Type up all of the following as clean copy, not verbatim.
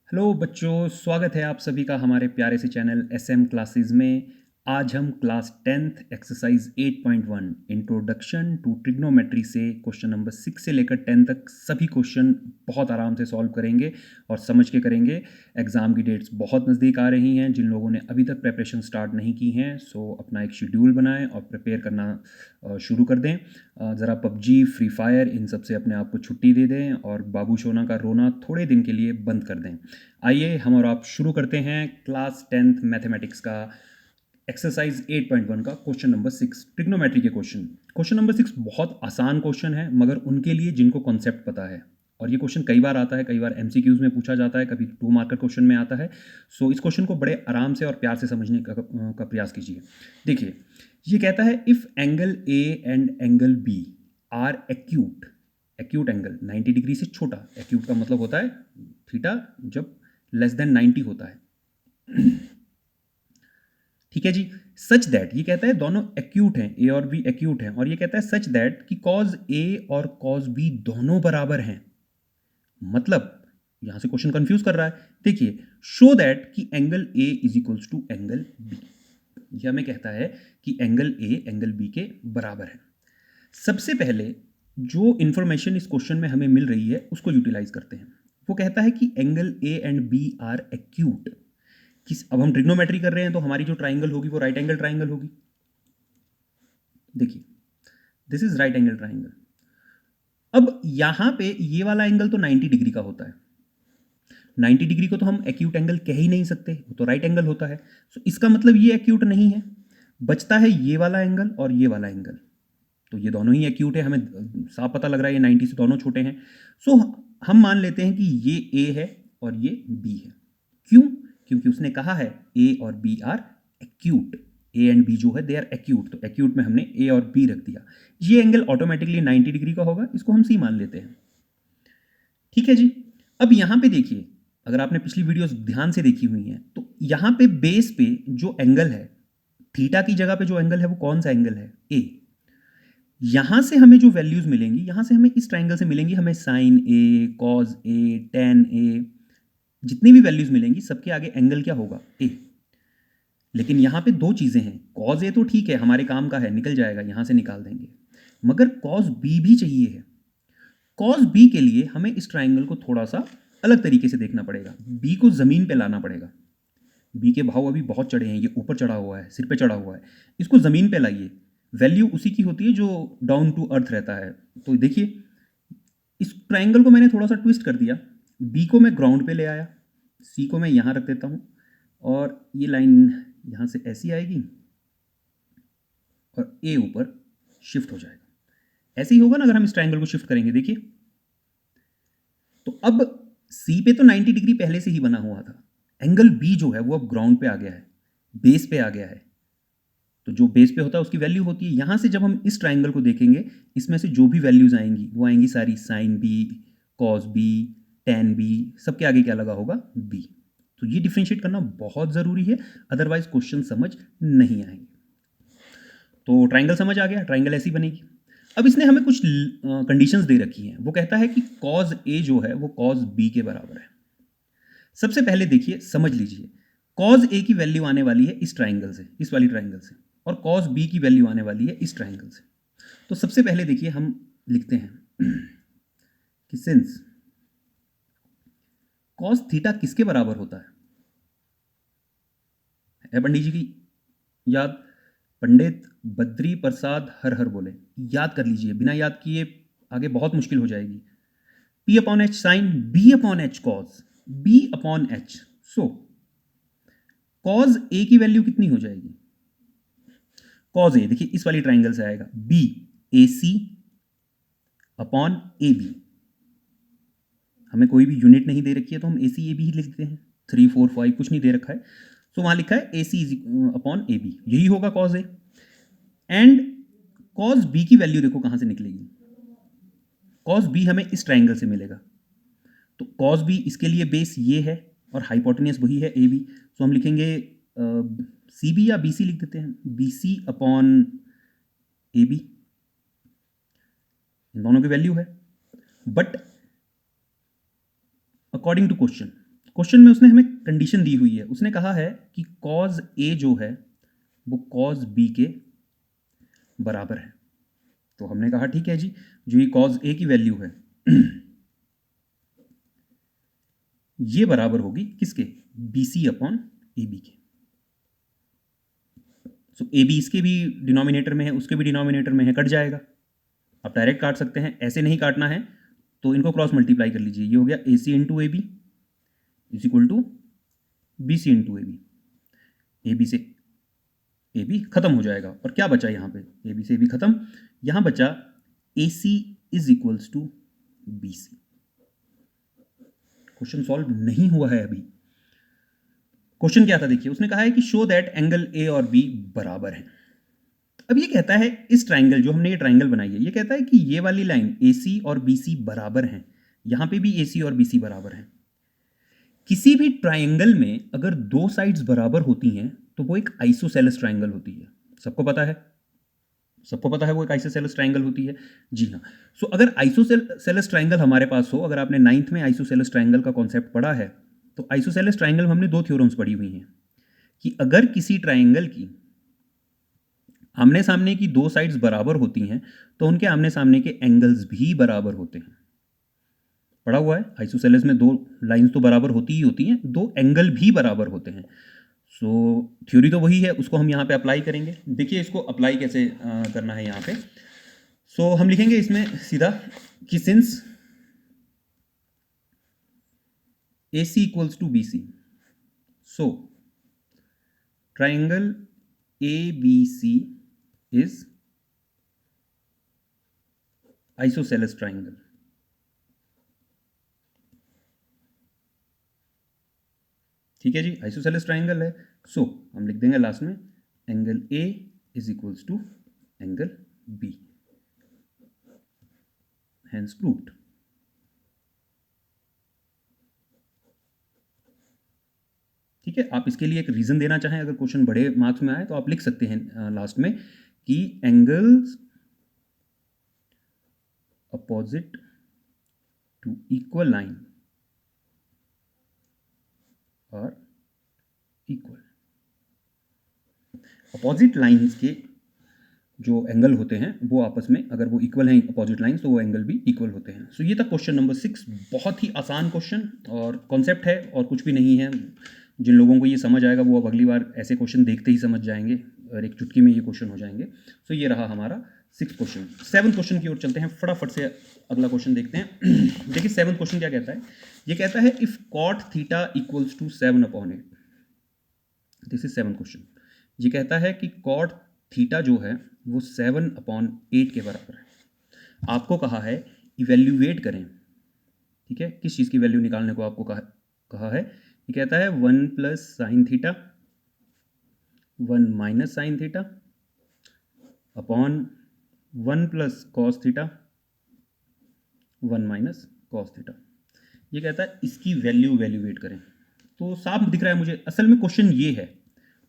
Hello बच्चों, स्वागत है आप सभी का हमारे प्यारे से चैनल एसएम क्लासेस में। आज हम class 10th exercise 8.1 introduction to trigonometry से क्वेश्चन नंबर 6 से लेकर 10 तक सभी क्वेश्चन बहुत आराम से सॉल्व करेंगे और समझ के करेंगे। एग्ज़ाम की डेट्स बहुत नज़दीक आ रही हैं। जिन लोगों ने अभी तक प्रेपरेशन स्टार्ट नहीं की हैं सो अपना एक शेड्यूल बनाएं और प्रिपेयर करना शुरू कर दें। ज़रा पबजी, फ्री फायर इन सब से अपने आप को छुट्टी दे दें और बाबू सोना का रोना थोड़े दिन के लिए बंद कर दें। आइए हम और आप शुरू करते हैं क्लास 10th मैथमेटिक्स का एक्सरसाइज 8.1 का क्वेश्चन नंबर 6 ट्रिग्नोमेट्री के क्वेश्चन। क्वेश्चन नंबर 6 बहुत आसान क्वेश्चन है मगर उनके लिए जिनको कॉन्सेप्ट पता है, और ये क्वेश्चन कई बार आता है, कई बार एमसीक्यूज में पूछा जाता है, कभी 2 मार्कर क्वेश्चन में आता है। सो इस क्वेश्चन को बड़े आराम से और प्यार से समझने का प्रयास कीजिए। देखिए, ये कहता है if angle A and angle B are acute, acute angle 90 degree से छोटा, एक्यूट का मतलब होता है थीटा जब लेस देन 90 होता है। ठीक है जी। सच दैट, ये कहता है दोनों एक्यूट हैं, ए और बी एक्यूट हैं, और ये कहता है सच दैट कि कॉज ए और कॉज बी दोनों बराबर हैं। मतलब यहां से क्वेश्चन कंफ्यूज कर रहा है। देखिए, शो दैट कि angle A is equals to angle B, यह हमें कहता है कि एंगल ए एंगल बी के बराबर है। सबसे पहले जो इंफॉर्मेशन इस क्वेश्चन में हमें मिल रही है उसको यूटिलाइज करते हैं। वो कहता है कि angle A and B are acute. अब हम ट्रिग्नोमेट्री कर रहे हैं तो हमारी जो ट्राइंगल होगी वो राइट एंगल ट्राइंगल होगी। देखिए, this is right angle triangle. अब यहां पे ये वाला एंगल तो 90 डिग्री का होता है। 90 डिग्री को तो हम एक्यूट एंगल कह ही नहीं सकते, वो तो राइट एंगल होता है। सो इसका मतलब ये एक्यूट नहीं है। बचता है ये वाला एंगल और ये वाला एंगल, तो ये दोनों ही एक्यूट है। हमें साफ पता लग रहा है ये 90 से दोनों छोटे हैं। सो हम मान लेते हैं कि ये ए है और ये बी है। क्यों? क्योंकि उसने कहा है ए और B are acute. A and B जो है दे आर एक्यूट, तो एक्यूट में हमने ए और बी रख दिया। ये एंगल ऑटोमेटिकली 90 डिग्री का होगा, इसको हम सी मान लेते हैं। ठीक है जी। अब यहां पे देखिए, अगर आपने पिछली वीडियोस ध्यान से देखी हुई हैं तो यहां पे बेस पे जो एंगल है, थीटा की जगह पे जो एंगल है वो कौन सा एंगल है? ए। यहां से हमें जो वैल्यूज मिलेंगी, यहां से हमें इस ट्राइंगल से मिलेंगी, हमें साइन ए, कॉज ए, टेन ए, जितनी भी वैल्यूज मिलेंगी सबके आगे एंगल क्या होगा? ए। लेकिन यहां पे दो चीजें हैं। कॉज ए तो ठीक है, हमारे काम का है, निकल जाएगा, यहां से निकाल देंगे, मगर कॉज बी भी चाहिए है। कॉज बी के लिए हमें इस ट्राइंगल को थोड़ा सा अलग तरीके से देखना पड़ेगा। बी को जमीन पे लाना पड़ेगा। बी के भाव अभी बहुत चढ़े हैं, ये ऊपर चढ़ा हुआ है, सिर पे चढ़ा हुआ है। इसको जमीन पे लाइए। वैल्यू उसी की होती है जो डाउन टू अर्थ रहता है। तो देखिए, इस ट्राइंगल को मैंने थोड़ा सा ट्विस्ट कर दिया। बी को मैं ग्राउंड पे ले आया, सी को मैं यहां रख देता हूं, और ये लाइन यहां से ऐसी आएगी और ए ऊपर शिफ्ट हो जाएगा। ऐसे ही होगा ना अगर हम इस ट्राइंगल को शिफ्ट करेंगे। देखिए, तो अब सी पे तो 90 डिग्री पहले से ही बना हुआ था। एंगल बी जो है वो अब ग्राउंड पे आ गया है, बेस पे आ गया है। तो जो बेस पे होता है उसकी वैल्यू होती है। यहां से जब हम इस ट्राइंगल को देखेंगे, इसमें से जो भी वैल्यूज आएंगी वो आएंगी सारी sine B, cos B, tan B, सबके आगे क्या लगा होगा? बी। तो ये डिफ्रेंशिएट करना बहुत ज़रूरी है, अदरवाइज क्वेश्चन समझ नहीं आएंगे। तो ट्राइंगल समझ आ गया, ट्राइंगल ऐसी बनेगी। अब इसने हमें कुछ कंडीशंस दे रखी हैं। वो कहता है कि कॉज ए जो है वो कॉज बी के बराबर है। सबसे पहले देखिए, समझ लीजिए, कॉज ए की वैल्यू आने वाली है इस ट्राइंगल से, इस वाली ट्राइंगल से, और कॉज बी की वैल्यू आने वाली है इस ट्राइंगल से। तो सबसे पहले देखिए, हम लिखते हैं कि सिंस कॉस थीटा किसके बराबर होता है पंडित जी की याद? पंडित बद्री प्रसाद हर हर बोले। याद कर लीजिए, बिना याद किए आगे बहुत मुश्किल हो जाएगी। P upon H sine, B upon H cos, B upon H. So cos A की वैल्यू कितनी हो जाएगी? कॉज ए देखिए इस वाली ट्राइंगल से आएगा, B A C upon A B. हमें कोई भी यूनिट नहीं दे रखी है तो हम ए सी ए बी ही लिख देते हैं। 3 4 5 कुछ नहीं दे रखा है, तो वहां लिखा है ए सी अपॉन ए बी, यही होगा cos A. And cos B की वैल्यू देखो कहां से निकलेगी। कॉज बी हमें इस ट्राइंगल से मिलेगा, तो कॉज बी इसके लिए बेस ये है और हाइपोटेनियस वही है ए बी। तो हम लिखेंगे सी बी, या बी सी लिख देते हैं, B C upon A B. इन दोनों की वैल्यू है। But according to question question में उसने हमें कंडीशन दी हुई है, उसने कहा है कि कॉज ए जो है वो कॉज बी के बराबर है। तो हमने कहा ठीक है जी, जो ये कॉज ए की वैल्यू है ये बराबर होगी किसके, B C upon A B के। सो ए बी इसके भी डिनोमिनेटर में है, उसके भी डिनोमिनेटर में है, कट जाएगा। आप डायरेक्ट काट सकते हैं, ऐसे नहीं काटना है तो इनको क्रॉस मल्टीप्लाई कर लीजिए। ये हो गया A C into A B is equal to B C into A B. A B से ए बी खत्म हो जाएगा और क्या बचा यहाँ पे, ए बी से ए बी खत्म, यहाँ बचा A C is equals to B C. Question solve नहीं हुआ है अभी। क्वेश्चन क्या था देखिए, उसने कहा है कि शो दैट एंगल ए और बी बराबर है। अब ये कहता है इस ट्राइंगल, जो हमने ये ट्राइंगल बनाई है, ये कहता है कि ये वाली लाइन ए सी और बी सी बराबर हैं, यहां पे भी ए सी और बी सी बराबर हैं। किसी भी ट्राइंगल में अगर दो साइड्स बराबर होती हैं तो वो एक आइसोसेलेस ट्राइंगल होती है। सबको पता है, सबको पता है वो एक आइसोसेलेस ट्राइंगल होती है। जी हाँ। सो अगर आइसोसेलेस ट्राइंगल हमारे पास हो, अगर आपने 9th में आइसोसेलेस ट्राइंगल का कॉन्सेप्ट पढ़ा है, तो आइसोसेलेस ट्राइंगल में हमने दो थ्योरम्स पढ़ी हुई हैं कि अगर किसी ट्राइंगल की आमने सामने की दो साइड्स बराबर होती हैं तो उनके आमने सामने के एंगल्स भी बराबर होते हैं। पढ़ा हुआ है, आइसोसेलेस में दो लाइंस तो बराबर होती ही होती हैं, दो एंगल भी बराबर होते हैं। सो थ्योरी तो वही है, उसको हम यहाँ पे अप्लाई करेंगे। देखिए इसको अप्लाई कैसे करना है यहाँ पे। सो हम लिखेंगे इसमें सीधा कि since A C equals to B C, so triangle A B C is isosceles triangle. ठीक है जी, आइसोसेलेस ट्राइंगल है। सो हम लिख देंगे लास्ट में angle A is equals to angle B, hence proved. ठीक है, आप इसके लिए एक रीजन देना चाहें, अगर क्वेश्चन बड़े मार्क्स में आए तो आप लिख सकते हैं लास्ट में कि angles opposite to equal line और इक्वल। अपोजिट लाइंस के जो एंगल होते हैं वो आपस में अगर वो इक्वल हैं अपोजिट लाइंस, तो वो एंगल भी इक्वल होते हैं। सो ये था क्वेश्चन नंबर 6। बहुत ही आसान क्वेश्चन और कॉन्सेप्ट है और कुछ भी नहीं है। जिन लोगों को ये समझ आएगा वो अब अगली बार ऐसे क्वेश्चन देखते ही समझ जाएंगे और एक चुटकी में ये क्वेश्चन हो जाएंगे। सो ये रहा हमारा 6 क्वेश्चन। 7 क्वेश्चन की ओर चलते हैं, फटाफट से अगला क्वेश्चन देखते हैं। देखिए 7 क्वेश्चन क्या कहता है, ये कहता है if cot theta equals to 7/8। This is 7 question. ये कहता है कि कॉट थीटा जो है वो 7/8 के बराबर है। आपको कहा है इवेल्युएट करें, ठीक है, किस चीज़ की वैल्यू निकालने को आपको कहा है। ये कहता है 1 plus sine theta 1 minus sine theta upon 1 plus cos theta 1 minus cos theta. ये कहता है इसकी वैल्यू वैल्यूएट करें। तो साफ दिख रहा है मुझे, असल में क्वेश्चन ये है,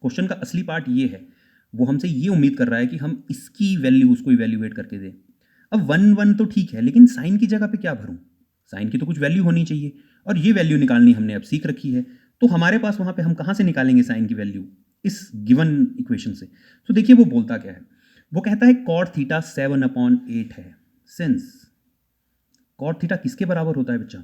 क्वेश्चन का असली पार्ट ये है। वो हमसे ये उम्मीद कर रहा है कि हम इसकी वैल्यू उसको इवैल्यूएट करके दें। अब 1 तो ठीक है, लेकिन साइन की जगह पे क्या भरूं, साइन की तो कुछ वैल्यू होनी चाहिए और ये वैल्यू निकालनी हमने अब सीख रखी है। तो हमारे पास वहां पे हम कहाँ से निकालेंगे साइन की वैल्यू, इस गिवन इक्वेशन से। तो देखिए वो बोलता क्या है, वो कहता है कॉट थीटा 7/8 है। सिंस कॉट थीटा किसके बराबर होता है बच्चा,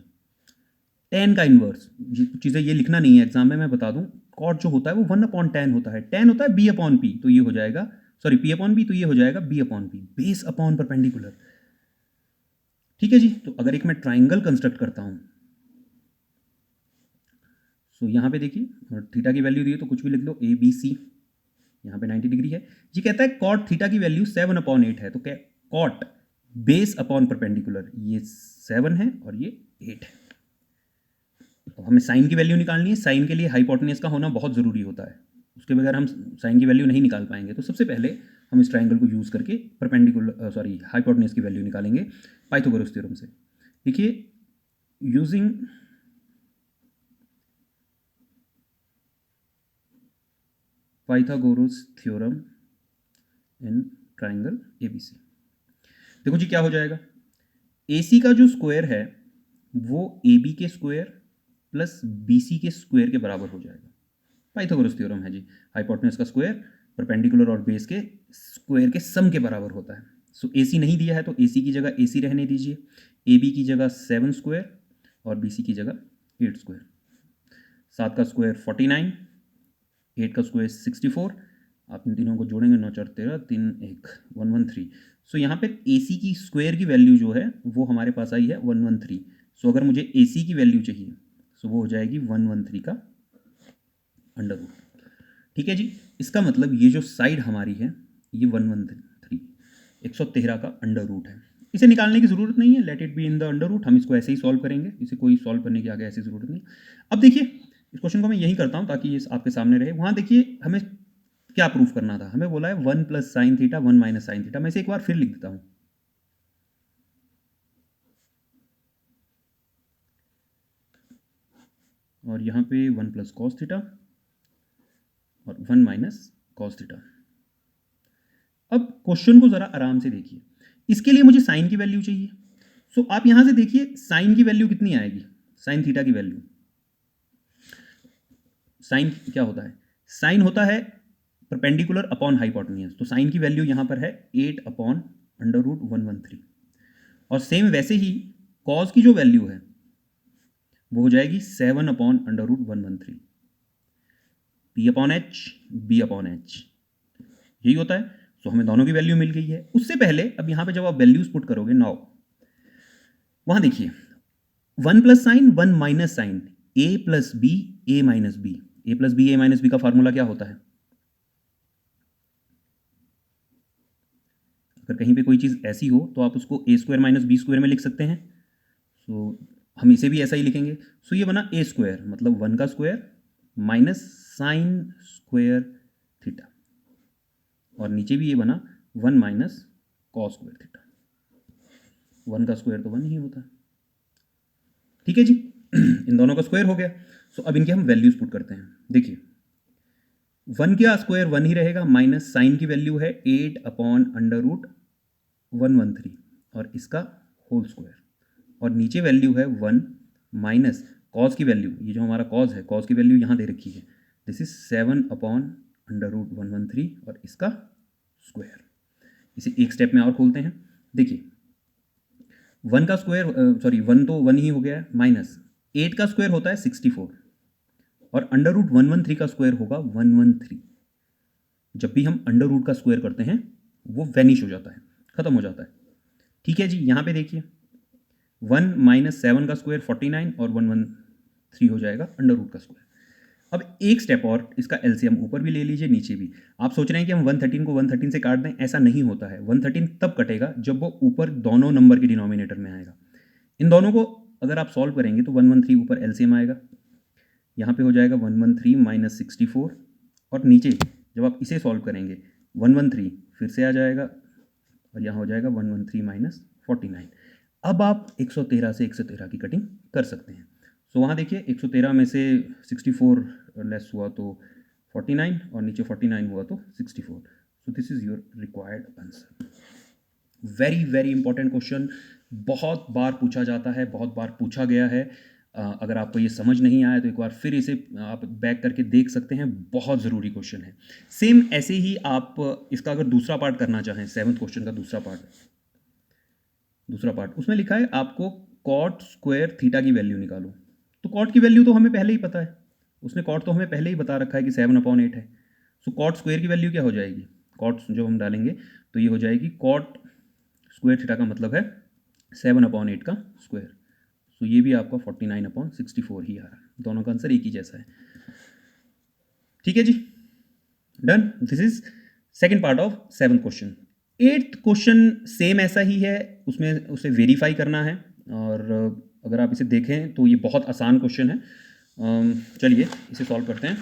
टेन का इनवर्स। चीज़ें ये लिखना नहीं है एग्जाम में, मैं बता दूं, कॉट जो होता है वो 1/10 होता है। 10 होता है बी अपॉन पी, तो ये हो जाएगा, सॉरी पी अपॉन बी, तो ये हो जाएगा B upon P, base upon perpendicular. ठीक है जी। तो अगर एक मैं ट्राइंगल कंस्ट्रक्ट करता हूं, सो यहाँ पे देखिए थीटा की वैल्यू दी है तो कुछ भी लिख लो, ए बी सी, यहाँ पे 90 डिग्री है। ये कहता है कॉट थीटा की वैल्यू 7/8 है, तो क्या कॉट बेस अपॉन परपेंडिकुलर, ये 7 है और ये 8 है। तो हमें साइन की वैल्यू निकालनी है। साइन के लिए हाइपोटेन्यूज का होना बहुत ज़रूरी होता है, उसके बगैर हम साइन की वैल्यू नहीं निकाल पाएंगे। तो सबसे पहले हम इस ट्राइंगल को यूज़ करके परपेंडिकुलर हाइपोटेन्यूज की वैल्यू निकालेंगे पाइथागोरस थ्योरम से। देखिए using Pythagoras theorem in triangle ABC, देखो जी क्या हो जाएगा, AC का जो स्क्वायर है वो AB के स्क्वायर प्लस BC के स्क्वायर के बराबर हो जाएगा। पाइथागोरस थ्योरम है जी, हाइपोटेन्यूज का स्क्वायर परपेंडिकुलर और बेस के स्क्वायर के सम के बराबर होता है। सो AC नहीं दिया है तो AC की जगह AC रहने दीजिए, AB की जगह 7 स्क्वायर और BC की जगह 8 स्क्वायर। 7 का स्क्वायर 49, 8 का स्क्वायर 64, आप इन तीनों को जोड़ेंगे 9 4 13 3 1 113। सो यहाँ पे AC की स्क्वायर की वैल्यू जो है वो हमारे पास आई है 113। सो अगर मुझे AC की वैल्यू चाहिए सो वो हो जाएगी 113 का अंडर रूट। ठीक है जी, इसका मतलब ये जो साइड हमारी है ये 113 113 का अंडर रूट है। इसे निकालने की ज़रूरत नहीं है, let it be in the under root, हम इसको ऐसे ही सॉल्व करेंगे, इसे कोई सॉल्व करने की आगे ऐसी ज़रूरत नहीं। अब देखिए इस क्वेश्चन को मैं यही करता हूँ ताकि ये आपके सामने रहे। वहाँ देखिए हमें क्या प्रूफ करना था, हमें बोला है 1 plus sine theta 1 minus sine theta. मैं इसे एक बार फिर लिख देता हूँ, और यहाँ पे 1 प्लस कॉस थीटा और 1 माइनस कॉस थीटा। अब क्वेश्चन को ज़रा आराम से देखिए, इसके लिए मुझे साइन की वैल्यू चाहिए। सो आप यहाँ से देखिए साइन की वैल्यू कितनी आएगी, साइन थीटा की वैल्यू। साइन क्या होता है, साइन होता है परपेंडिकुलर अपॉन हाइपोटेन्यूज, तो साइन की वैल्यू यहाँ पर है 8 अपॉन अंडर रूट 113। और सेम वैसे ही कॉस की जो वैल्यू है वो हो जाएगी 7 upon under root 113, P upon H B upon H, यही होता है। तो हमें दोनों की वैल्यू मिल गई है। उससे पहले अब यहाँ पे जब आप वैल्यूज पुट करोगे नाउ, वहाँ देखिए 1 plus sine 1 minus sine, A plus B A minus B, A plus B A minus B का फार्मूला क्या होता है? अगर कहीं पे कोई चीज़ ऐसी हो तो आप उसको A square minus B square में लिख सकते हैं। सो हम इसे भी ऐसा ही लिखेंगे। सो ये बना A स्क्वायर मतलब 1 का square minus sine square theta, और नीचे भी ये बना 1 माइनस कॉस स्क्वायर थीटा। 1 का स्क्वायर तो 1 ही होता है। ठीक है जी, इन दोनों का स्क्वायर हो गया। सो अब इनके हम वैल्यूज पुट करते हैं। देखिए 1 का स्क्वायर 1 ही रहेगा, माइनस साइन की वैल्यू है 8 अपॉन अंडर रूट 113 और इसका होल स्क्वायर, और नीचे वैल्यू है 1 माइनस कॉस की वैल्यू, ये जो हमारा कॉस है कॉस की वैल्यू यहाँ दे रखी है, this is 7 upon under root 113 और इसका स्क्वायर। इसे एक स्टेप में और खोलते हैं। देखिए 1 का स्क्वायर सॉरी 1 तो 1 ही हो गया है, माइनस 8 का स्क्वायर होता है 64 और अंडर रूट 113 का स्क्वायर होगा 113। जब भी हम अंडर रूट का स्क्वायर करते हैं वो वैनिश हो जाता है, खत्म हो जाता है। ठीक है जी, यहाँ पे देखिए 1 माइनस 7 का स्क्वायर 49 और 113 हो जाएगा अंडर रूट का स्क्वायर। अब एक स्टेप और, इसका एलसीएम ऊपर भी ले लीजिए नीचे भी। आप सोच रहे हैं कि हम 113 को 113 से काट दें, ऐसा नहीं होता है। 113 तब कटेगा जब वो ऊपर दोनों नंबर के डिनोमिनेटर में आएगा। इन दोनों को अगर आप सॉल्व करेंगे तो 113 ऊपर एलसीएम आएगा, यहाँ पे हो जाएगा 113 माइनस 64, और नीचे जब आप इसे सॉल्व करेंगे 113 फिर से आ जाएगा और यहाँ हो जाएगा 113 माइनस 49। अब आप 113 से 113 की कटिंग कर सकते हैं। सो वहाँ देखिए 113 में से 64 लेस हुआ तो 49 और नीचे 49 हुआ तो 64। So this is your required answer. Very very important question, बहुत बार पूछा जाता है, बहुत बार पूछा गया है। अगर आपको ये समझ नहीं आया तो एक बार फिर इसे आप बैक करके देख सकते हैं, बहुत ज़रूरी क्वेश्चन है। सेम ऐसे ही आप इसका अगर दूसरा पार्ट करना चाहें, 7th क्वेश्चन का दूसरा पार्ट उसमें लिखा है आपको कॉट स्क्वायर थीटा की वैल्यू निकालो। तो कॉट की वैल्यू तो हमें पहले ही पता है, उसने कॉट तो हमें पहले ही बता रखा है कि 7/8 है। सो कॉट स्क्वायर की वैल्यू क्या हो जाएगी, कॉट जो हम डालेंगे तो ये हो जाएगी कॉट स्क्वायर थीटा का मतलब है 7/8 का स्क्वायर। सो ये भी आपका 49/64 ही आ रहा है, दोनों का आंसर एक ही जैसा है। ठीक है जी, done. This is second part of 7th question. 8th question same ऐसा ही है, उसमें उसे वेरीफाई करना है, और अगर आप इसे देखें तो ये बहुत आसान क्वेश्चन है। चलिए इसे सॉल्व करते हैं।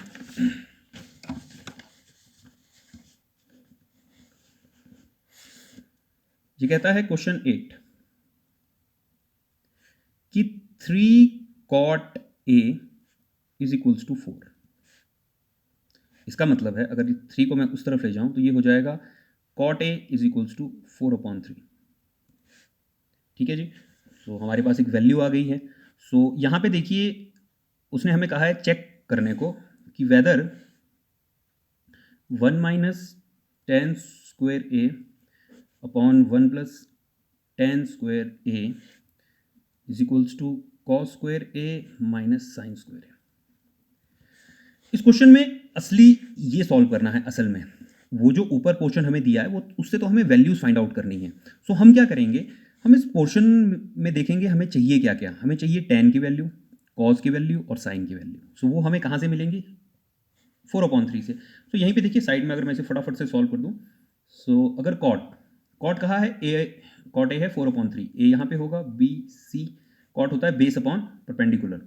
ये कहता है क्वेश्चन 8 कि 3 cot A is equals to 4। इसका मतलब है अगर 3 को मैं उस तरफ ले जाऊं तो ये हो जाएगा cot A is equals to 4/3। ठीक है जी, सो हमारे पास एक वैल्यू आ गई है। सो यहाँ पे देखिए उसने हमें कहा है चेक करने को कि whether 1 minus tan square A upon 1 plus tan square A is equals to cos square A minus sine square A. इस क्वेश्चन में असली ये सॉल्व करना है। असल में वो जो ऊपर पोर्शन हमें दिया है वो उससे तो हमें वैल्यूज फाइंड आउट करनी है। सो हम क्या करेंगे, हम इस पोर्शन में देखेंगे हमें चाहिए क्या क्या। हमें चाहिए टेन की वैल्यू, कॉस की वैल्यू और साइन की वैल्यू। सो वो हमें कहाँ से मिलेंगी, 4/3 से। सो यहीं पे देखिए साइड में अगर मैं इसे फटाफट से सॉल्व कर दूँ, सो अगर कॉट कहाँ है, ए, कॉट ए है 4/3, ए यहाँ पे होगा, बी सी, कॉट होता है बेस अपॉन परपेंडिकुलर।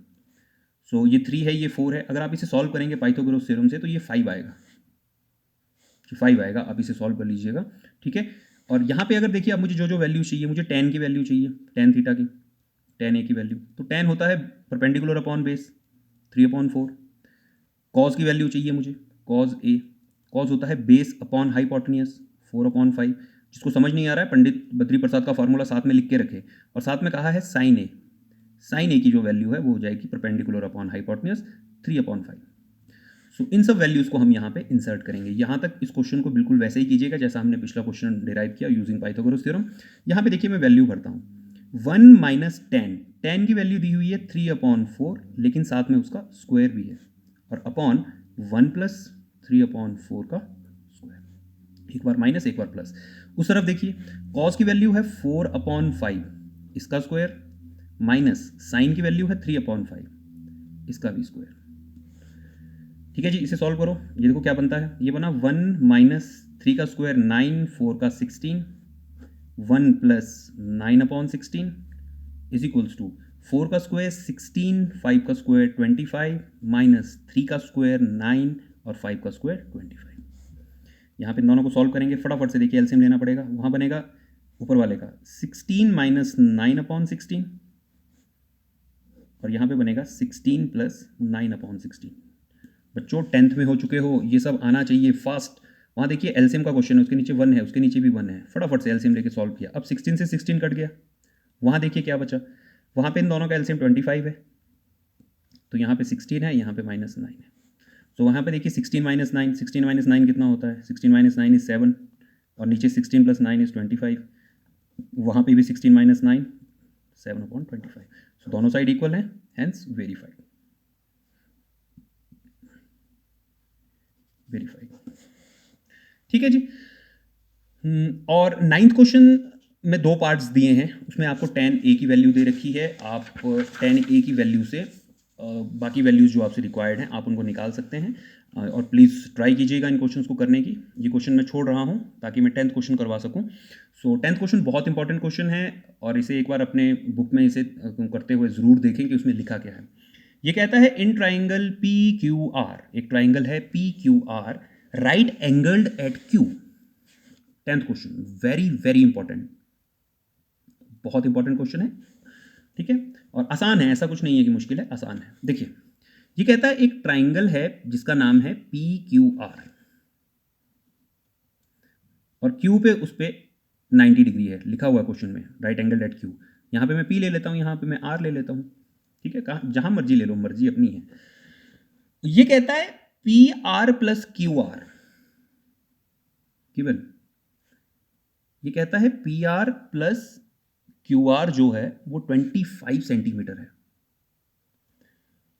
सो ये 3 है, ये 4 है। अगर आप इसे सॉल्व करेंगे पाइथागोरस थ्योरम से तो ये 5 आएगा, 5 आएगा। आप इसे सॉल्व कर लीजिएगा, ठीक है। और यहाँ पे अगर देखिए आप मुझे जो जो वैल्यू चाहिए, मुझे टेन की वैल्यू चाहिए, टेन थीटा की, टेन ए की वैल्यू। तो टेन होता है परपेंडिकुलर अपॉन बेस 3/4। कॉस की वैल्यू चाहिए मुझे, कॉस ए, कॉस होता है बेस अपॉन हाइपोटेन्यूस 4/5। जिसको समझ नहीं आ रहा है पंडित बद्री प्रसाद का फॉर्मूला साथ में लिख के रखे। और साथ में कहा है साइन ए, साइन ए की जो वैल्यू है वो हो जाएगी परपेंडिकुलर अपॉन हाइपोटेन्यूस 3/5। सो इन सब वैल्यूज को हम यहाँ पे इंसर्ट करेंगे। यहाँ तक इस क्वेश्चन को बिल्कुल वैसे ही कीजिएगा जैसा हमने पिछला क्वेश्चन डिराइव किया यूजिंग पाइथागोरस थ्योरम। यहाँ पे देखिए मैं वैल्यू भरता हूँ 1 माइनस टेन की वैल्यू दी हुई है 3/4, लेकिन साथ में उसका स्क्वायर भी है, और अपॉन 1 प्लस 3/4 का स्क्वायर। एक बार माइनस एक बार प्लस। उस तरफ देखिए कॉस की वैल्यू है 4/5, इसका स्क्वायर, माइनस साइन की वैल्यू है 3/5, इसका भी स्क्वायर। ठीक है जी, इसे सॉल्व करो। ये देखो क्या बनता है, ये बना 1 माइनस 3 का स्क्वायर 9, 4 का 16, 1 प्लस 9/16 इज इक्वल्स टू 4 का स्क्वायर 16, 5 का स्क्वायर 25, माइनस 3 का स्क्वायर 9 और 5 का स्क्वायर 25। यहाँ पे इन दोनों को सॉल्व करेंगे फटाफट से। देखिए एलसीएम लेना पड़ेगा। वहाँ बनेगा ऊपर वाले का 16 माइनस 9/16, और यहाँ पे बनेगा 16 प्लस 9/16। बच्चों 10th में हो चुके हो, ये सब आना चाहिए फास्ट। वहाँ देखिए एलसीएम का क्वेश्चन है, उसके नीचे 1 है, उसके नीचे भी 1 है। फटाफट से एलसीएम लेके सॉल्व किया। अब 16 से 16 कट गया। वहाँ देखिए क्या बचा, वहाँ पे इन दोनों का एलसीएम 25 है, तो यहाँ पे 16 है, यहाँ पे -9 है। तो वहाँ पे देखिए 16 माइनस 9, 16 माइनस 9 कितना होता है, 16 माइनस 9 इज 7, और नीचे 16 प्लस 9 इज 25। वहाँ पे भी 16 माइनस 9, 7/25। सो दोनों साइड इक्वल है, हेंस वेरीफाइड। ठीक है जी। और 9th क्वेश्चन में 2 पार्ट्स दिए हैं। उसमें आपको tan a की वैल्यू दे रखी है। आप tan a की वैल्यू से बाकी वैल्यूज जो आपसे रिक्वायर्ड हैं आप उनको निकाल सकते हैं। और प्लीज़ ट्राई कीजिएगा इन क्वेश्चंस को करने की। ये क्वेश्चन मैं छोड़ रहा हूँ ताकि मैं 10th क्वेश्चन करवा सकूँ। सो 10th क्वेश्चन बहुत इंपॉर्टेंट क्वेश्चन है, और इसे एक बार अपने बुक में इसे करते हुए ज़रूर देखें कि उसमें लिखा क्या है। ये कहता है in triangle P Q R, एक ट्राइंगल है P Q R, right angled at Q. 10th question very very important, बहुत इंपॉर्टेंट क्वेश्चन है, ठीक है। और आसान है, ऐसा कुछ नहीं है कि मुश्किल है, आसान है। देखिए ये कहता है एक ट्राइंगल है जिसका नाम है पी क्यू आर, और क्यू पे उस पे 90 डिग्री है लिखा हुआ क्वेश्चन में, राइट एंगल एट क्यू। यहाँ पे मैं पी ले लेता हूँ, यहाँ पे मैं आर ले लेता हूँ, ठीक है। कहाँ जहाँ मर्जी ले लो, मर्जी अपनी है। ये कहता है P R plus Q R given. ये कहता है P R plus Q R जो है वो 25 सेंटीमीटर है,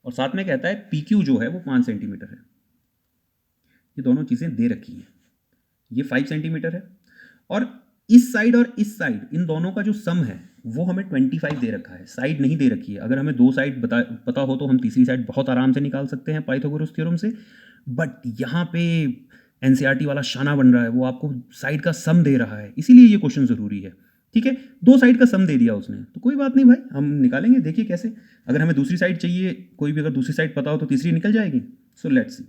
और साथ में कहता है पी क्यू जो है वो 5 सेंटीमीटर है। ये दोनों चीज़ें दे रखी हैं। ये 5 सेंटीमीटर है, और इस साइड और इस साइड इन दोनों का जो सम है वो हमें 25 दे रखा है। साइड नहीं दे रखी है। अगर हमें 2 साइड पता हो तो हम तीसरी साइड बहुत आराम से निकाल सकते हैं पाइथागोरस थ्योरम से। बट यहाँ पे एनसीईआरटी वाला शाना बन रहा है, वो आपको साइड का सम दे रहा है, इसीलिए ये क्वेश्चन ज़रूरी है, ठीक है। 2 साइड का सम दे दिया उसने, तो कोई बात नहीं भाई, हम निकालेंगे। देखिए कैसे, अगर हमें दूसरी साइड चाहिए, कोई भी अगर दूसरी साइड पता हो तो तीसरी निकल जाएगी। So let's see.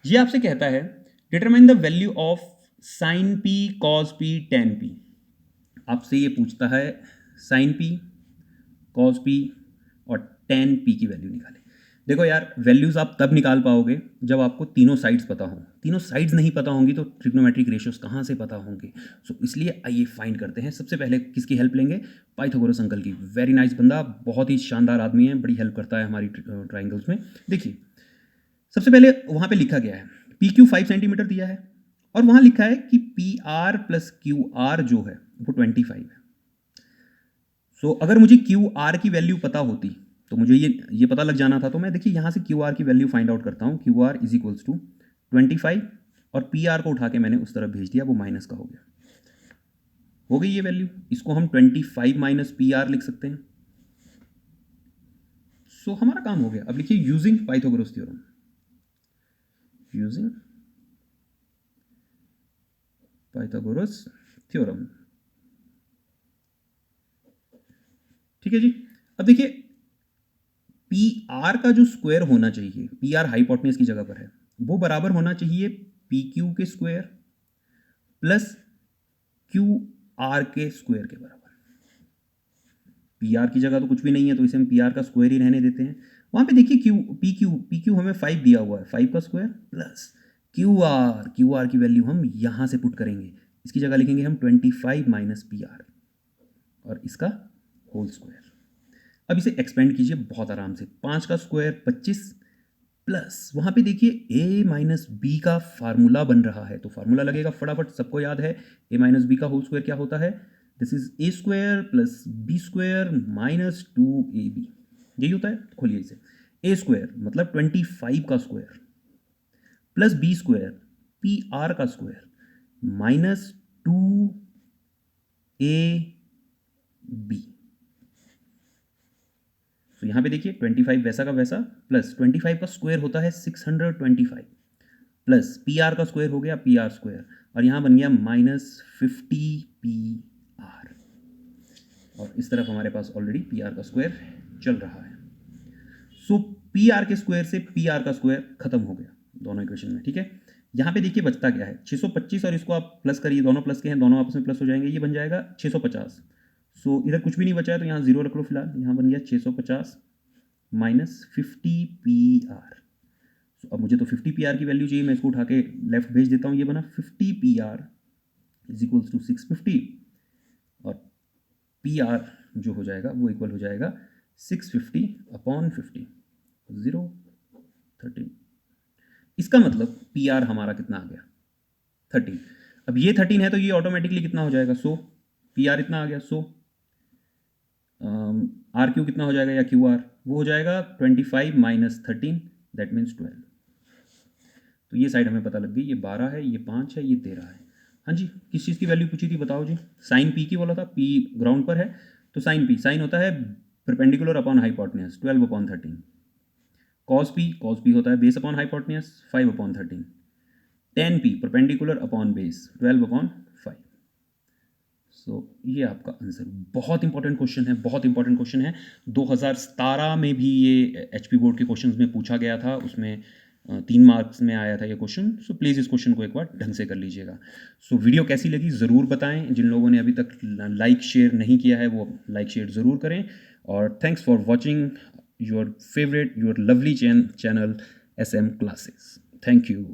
ये आपसे कहता है determine the value of sine P, cos P, ten P. आपसे ये पूछता है साइन पी, कॉस पी और टेन पी की वैल्यू निकालें। देखो यार, वैल्यूज़ आप तब निकाल पाओगे जब आपको तीनों साइड्स पता हों। तीनों साइड्स नहीं पता होंगी तो ट्रिग्नोमेट्रिक रेशियोज़ कहाँ से पता होंगे? सो इसलिए आइए फाइंड करते हैं। सबसे पहले किसकी हेल्प लेंगे? पाइथागोरस अंकल की। वेरी नाइस बंदा, बहुत ही शानदार आदमी है, बड़ी हेल्प करता है हमारी ट्रायंगल्स में। देखिए, सबसे पहले वहाँ पे लिखा गया है पी क्यू 5 सेंटीमीटर दिया है और वहाँ लिखा है कि P R plus Q R जो है वो 25 है। सो अगर मुझे क्यू आर की वैल्यू पता होती तो मुझे ये पता लग जाना था। तो मैं देखिए यहाँ से क्यू आर की वैल्यू फाइंड आउट करता हूँ। Q R is equals to 25 और पी आर को उठा के मैंने उस तरफ भेज दिया, वो माइनस का हो गया। हो गई ये वैल्यू, इसको हम 25 माइनस पी आर लिख सकते हैं। सो हमारा काम हो गया। अब लिखिए using Pythagoras theorem, using Pythagoras theorem. ठीक है जी। अब देखिए पी आर का जो स्क्वायर होना चाहिए, पी आर हाइपोटेन्यूज की जगह पर है, वो बराबर होना चाहिए पी क्यू के स्क्वायर प्लस क्यू आर के स्क्वायर के बराबर। पी आर की जगह तो कुछ भी नहीं है तो इसे हम पी आर का स्क्वायर ही रहने देते हैं। वहां पे देखिए पी क्यू हमें 5 दिया हुआ है, 5 का स्क्वायर प्लस क्यू आर की वैल्यू हम यहां से पुट करेंगे। इसकी जगह लिखेंगे हम 25 माइनस पी आर और इसका होल स्क्वायर। अब इसे एक्सपेंड कीजिए बहुत आराम से। 5 का स्क्वायर 25 प्लस वहाँ पे देखिए ए माइनस बी का फार्मूला बन रहा है, तो फार्मूला लगेगा फटाफट, सबको याद है ए माइनस बी का होल स्क्वायर क्या होता है? This is A square plus B square minus 2ab, यही होता है। तो खोलिए इसे, ए स्क्वायर मतलब 25 का square plus B square P R का स्क्वायर माइनस 2ab। तो यहाँ पे देखिए 25 वैसा का वैसा प्लस 25 का स्क्वायर होता है 625 प्लस पी आर का स्क्वायर हो गया पी आर स्क्वायर और यहाँ बन गया माइनस 50 पी आर और इस तरफ हमारे पास ऑलरेडी पी आर का स्क्वायर चल रहा है। सो पी आर के स्क्वायर से पी आर का स्क्वायर खत्म हो गया दोनों इक्वेशन में। ठीक है, यहाँ पे देखिए बचता क्या है 625 और इसको आप प्लस करिए, दोनों प्लस के हैं, दोनों आपस में प्लस हो जाएंगे, ये बन जाएगा 650। सो इधर कुछ भी नहीं बचा है तो यहाँ जीरो रख लो फिलहाल। यहाँ बन गया 650 माइनस 50 पी आर। अब मुझे तो 50 पी आर की वैल्यू चाहिए, मैं इसको उठा के लेफ्ट भेज देता हूँ। ये बना 50 P R is equals to 650 और पी आर जो हो जाएगा वो इक्वल हो जाएगा 650 अपॉन 50, 0 13। इसका मतलब पी आर हमारा कितना आ गया? 13। अब ये 13 है तो ये ऑटोमेटिकली कितना हो जाएगा? 100। पी आर इतना आ गया 100। आर क्यू कितना हो जाएगा या क्यू आर? वो हो जाएगा 25 माइनस 13 दैट मीन्स 12। तो ये साइड हमें पता लग गई, ये 12 है, ये 5 है, ये 13 है। हाँ जी, किस चीज़ की वैल्यू पूछी थी बताओ जी? साइन पी की बोला था, पी ग्राउंड पर है तो साइन पी, साइन होता है perpendicular upon hypotenuse 12 upon 13। Cos P होता है base upon hypotenuse 5 upon 13। Ten P perpendicular upon base 12 upon 5। सो ये आपका आंसर। बहुत इंपॉर्टेंट क्वेश्चन है, बहुत इंपॉर्टेंट क्वेश्चन है। 2017 में भी ये एचपी बोर्ड के क्वेश्चंस में पूछा गया था, उसमें 3 मार्क्स में आया था ये क्वेश्चन। सो प्लीज़ इस क्वेश्चन को एक बार ढंग से कर लीजिएगा। सो वीडियो कैसी लगी ज़रूर बताएं। जिन लोगों ने अभी तक लाइक शेयर नहीं किया है वो लाइक शेयर ज़रूर करें। और thanks for watching your favourite your lovely channel SM classes. Thank you.